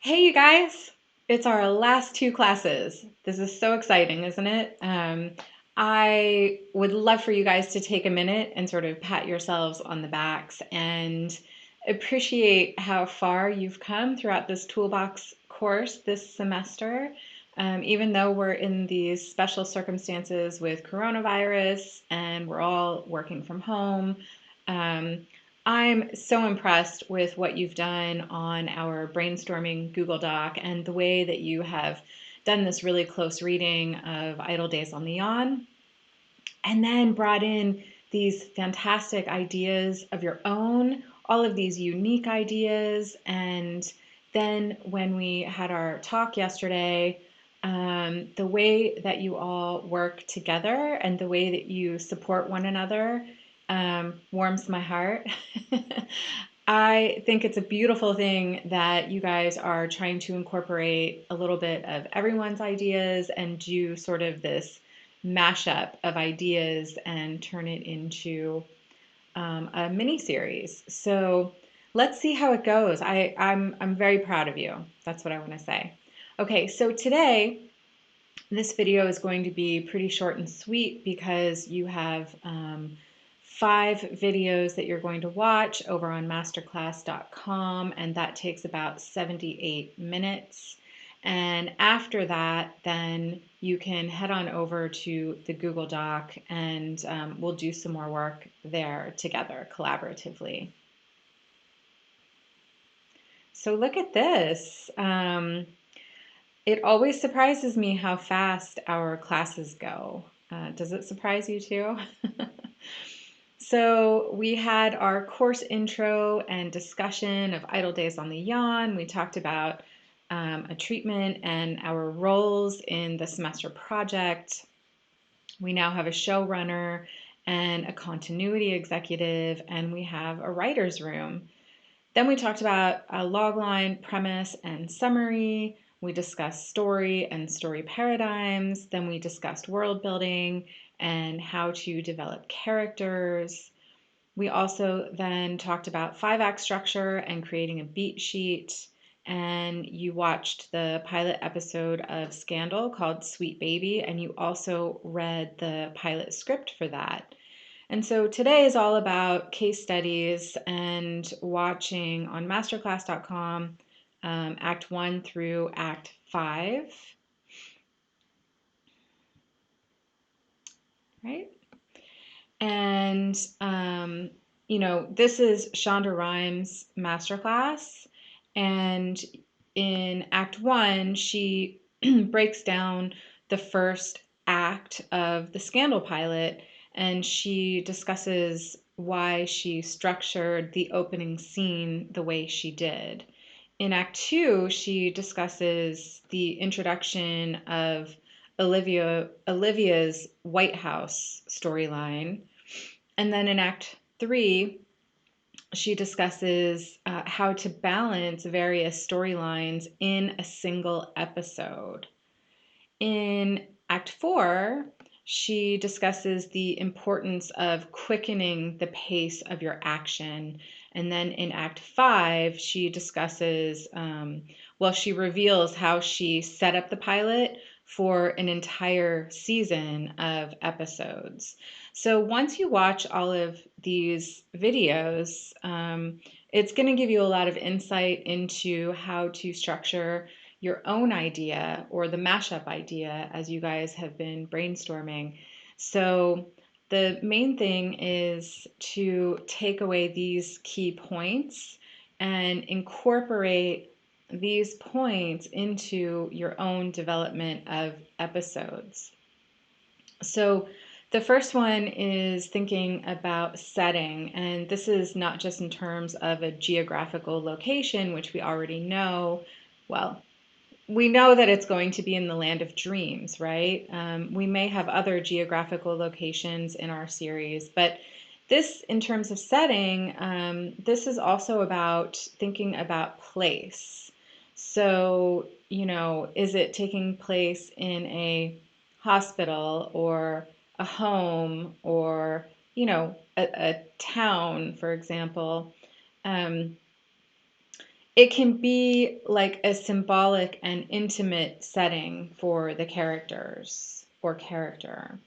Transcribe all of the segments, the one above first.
Hey, you guys! It's our last two classes. This is so exciting, isn't it? I would love for you guys to take a minute and sort of pat yourselves on the backs and appreciate how far you've come throughout this Toolbox course this semester. Even though we're in these special circumstances with coronavirus and we're all working from home, um, I'm so impressed with what you've done on our brainstorming Google Doc and the way that you have done this really close reading of Idle Days on the Yawn, and then brought in these fantastic ideas of your own, all of these unique ideas. And then when we had our talk yesterday, the way that you all work together and the way that you support one another warms my heart. I think it's a beautiful thing that you guys are trying to incorporate a little bit of everyone's ideas and do sort of this mashup of ideas and turn it into a mini series. So let's see how it goes. I'm very proud of you. That's what I want to say. Okay, so today this video is going to be pretty short and sweet because you have 5 videos that you're going to watch over on masterclass.com, and that takes about 78 minutes. And after that, then you can head on over to the Google Doc and we'll do some more work there together collaboratively. So look at this. It always surprises me how fast our classes go. Does it surprise you too? So we had our course intro and discussion of Idle Days on the Yawn. We talked about a treatment and our roles in the semester project. We now have a showrunner and a continuity executive, and we have a writer's room. Then we talked about a logline, premise, and summary. We discussed story and story paradigms. Then we discussed world building and how to develop characters. We also then talked about 5-act structure and creating a beat sheet. And you watched the pilot episode of Scandal called Sweet Baby, and you also read the pilot script for that. And so today is all about case studies and watching on masterclass.com Act 1 through Act 5. Right? And, this is Shonda Rhimes' masterclass. And in Act 1, she breaks down the first act of the Scandal pilot, and she discusses why she structured the opening scene the way she did. In Act 2, she discusses the introduction of Olivia's White House storyline. And then in Act 3, she discusses how to balance various storylines in a single episode. In Act 4, she discusses the importance of quickening the pace of your action. And then in Act 5, she discusses, she reveals how she set up the pilot for an entire season of episodes. So once you watch all of these videos, it's going to give you a lot of insight into how to structure your own idea or the mashup idea as you guys have been brainstorming. So the main thing is to take away these key points and incorporate these points into your own development of episodes. So the first one is thinking about setting, and this is not just in terms of a geographical location, which we already know. Well, we know that it's going to be in the land of dreams, right? We may have other geographical locations in our series, but this, in terms of setting, this is also about thinking about place. So, is it taking place in a hospital or a home or, a town, for example? it can be like a symbolic and intimate setting for the characters or character.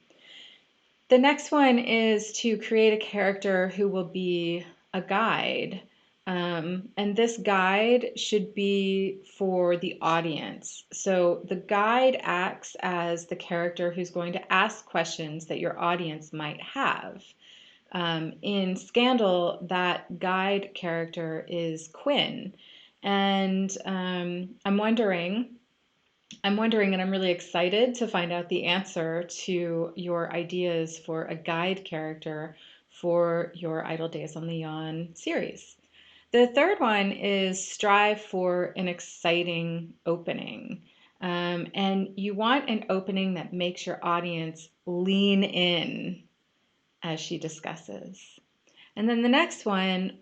The next one is to create a character who will be a guide. And this guide should be for the audience. So the guide acts as the character who's going to ask questions that your audience might have. In Scandal, that guide character is Quinn. And I'm wondering, and I'm really excited to find out the answer to your ideas for a guide character for your Idle Days on the Yawn series. The third one is strive for an exciting opening. And you want an opening that makes your audience lean in as she discusses. And then the next one,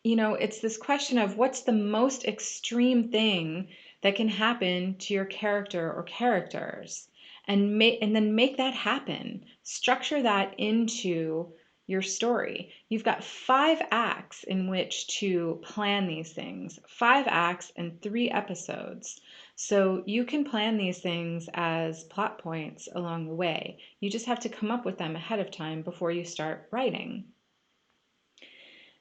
it's this question of what's the most extreme thing that can happen to your character or characters, and then make that happen. Structure that into your story. You've got 5 acts in which to plan these things, 5 acts and 3 episodes. So you can plan these things as plot points along the way. You just have to come up with them ahead of time before you start writing.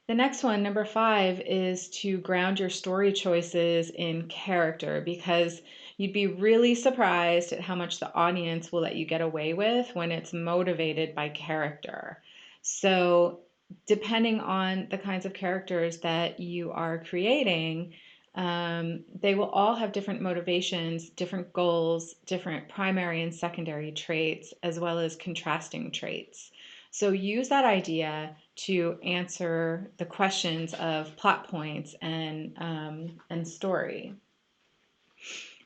The next one, number 5, is to ground your story choices in character, because you'd be really surprised at how much the audience will let you get away with when it's motivated by character. So depending on the kinds of characters that you are creating, they will all have different motivations, different goals, different primary and secondary traits, as well as contrasting traits. So use that idea to answer the questions of plot points and story.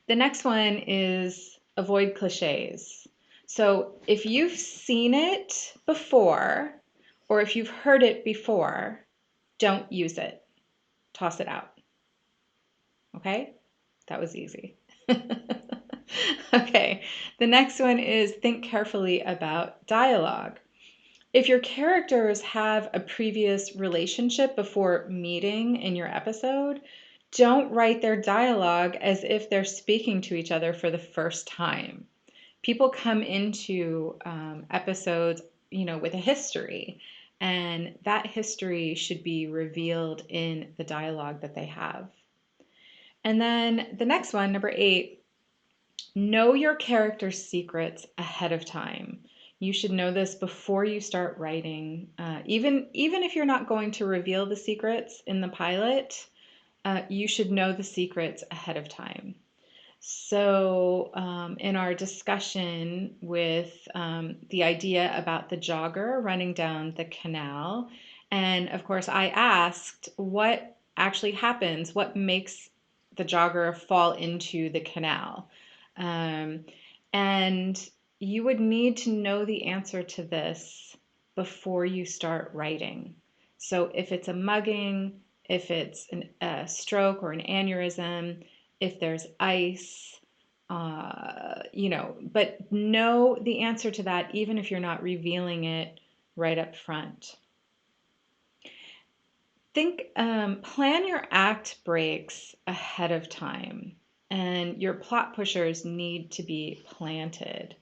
The next one is avoid cliches. So if you've seen it before, or if you've heard it before, don't use it. Toss it out. Okay? That was easy. Okay, the next one is think carefully about dialogue. If your characters have a previous relationship before meeting in your episode, don't write their dialogue as if they're speaking to each other for the first time. People come into episodes, with a history, and that history should be revealed in the dialogue that they have. And then the next one, number 8, know your character's secrets ahead of time. You should know this before you start writing. Even if you're not going to reveal the secrets in the pilot, you should know the secrets ahead of time. So in our discussion with the idea about the jogger running down the canal, and of course I asked what actually happens, what makes the jogger fall into the canal. And you would need to know the answer to this before you start writing. So if it's a mugging, if it's a stroke or an aneurysm, if there's ice, but know the answer to that even if you're not revealing it right up front. Plan your act breaks ahead of time, and your plot pushers need to be planted.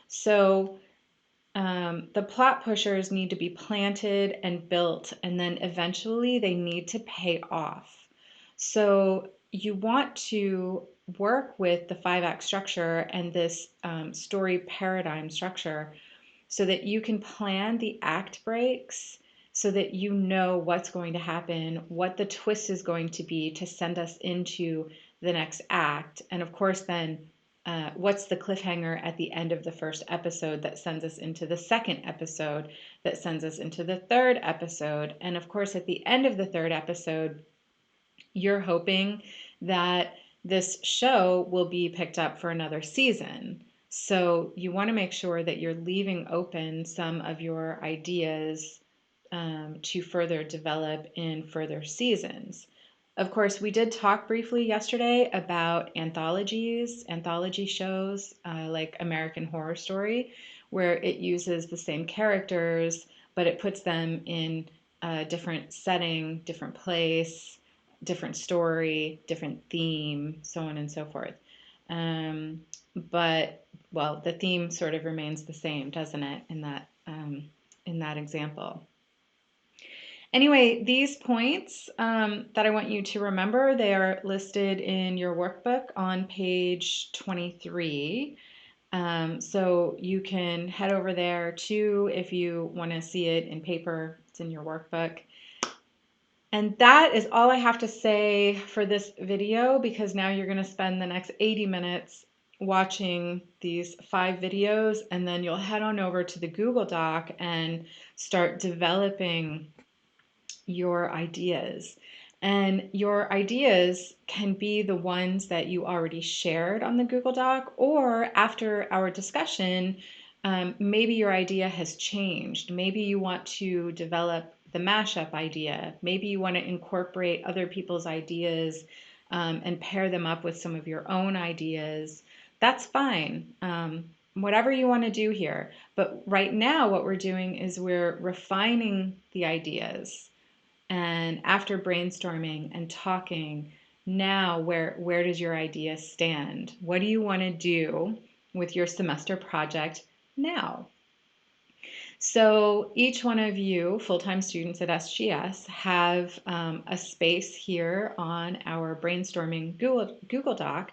So the plot pushers need to be planted and built, and then eventually they need to pay off. So you want to work with the 5-act structure and this story paradigm structure so that you can plan the act breaks, so that you know what's going to happen, what the twist is going to be to send us into the next act. And of course, then what's the cliffhanger at the end of the first episode that sends us into the second episode, that sends us into the third episode. And of course, at the end of the third episode, you're hoping that this show will be picked up for another season. So you want to make sure that you're leaving open some of your ideas to further develop in further seasons. Of course, we did talk briefly yesterday about anthology shows like American Horror Story, where it uses the same characters, but it puts them in a different setting, different place, different story, different theme, so on and so forth. But well, the theme sort of remains the same, doesn't it, in that example? Anyway, these points that I want you to remember, they are listed in your workbook on page 23. So you can head over there too if you want to see it in paper. It's in your workbook. And that is all I have to say for this video, because now you're going to spend the next 80 minutes watching these 5 videos, and then you'll head on over to the Google Doc and start developing your ideas. And your ideas can be the ones that you already shared on the Google Doc, or after our discussion, maybe your idea has changed. Maybe you want to develop the mashup idea. Maybe you want to incorporate other people's ideas and pair them up with some of your own ideas. That's fine. Whatever you want to do here. But right now, what we're doing is we're refining the ideas. And after brainstorming and talking, now where does your idea stand? What do you want to do with your semester project now? So each one of you full-time students at SGS have a space here on our brainstorming Google Doc,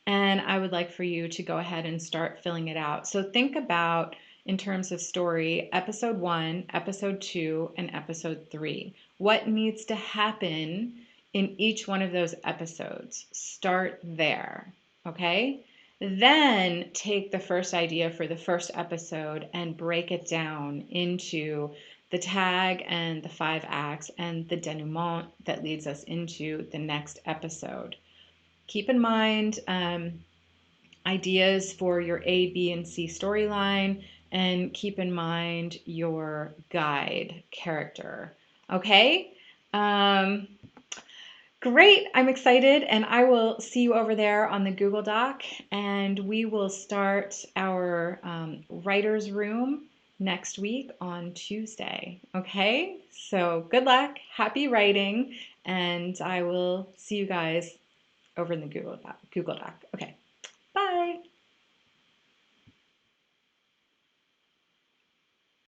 and I would like for you to go ahead and start filling it out. So think about, in terms of story, episode 1, episode 2, and episode 3. What needs to happen in each one of those episodes? Start there, okay? Then take the first idea for the first episode and break it down into the tag and the 5 acts and the denouement that leads us into the next episode. Keep in mind ideas for your A, B, and C storyline, and keep in mind your guide character. Okay? Great, I'm excited, and I will see you over there on the Google Doc, and we will start our writer's room next week on Tuesday. Okay? So good luck, happy writing, and I will see you guys over in the Google Doc. Okay.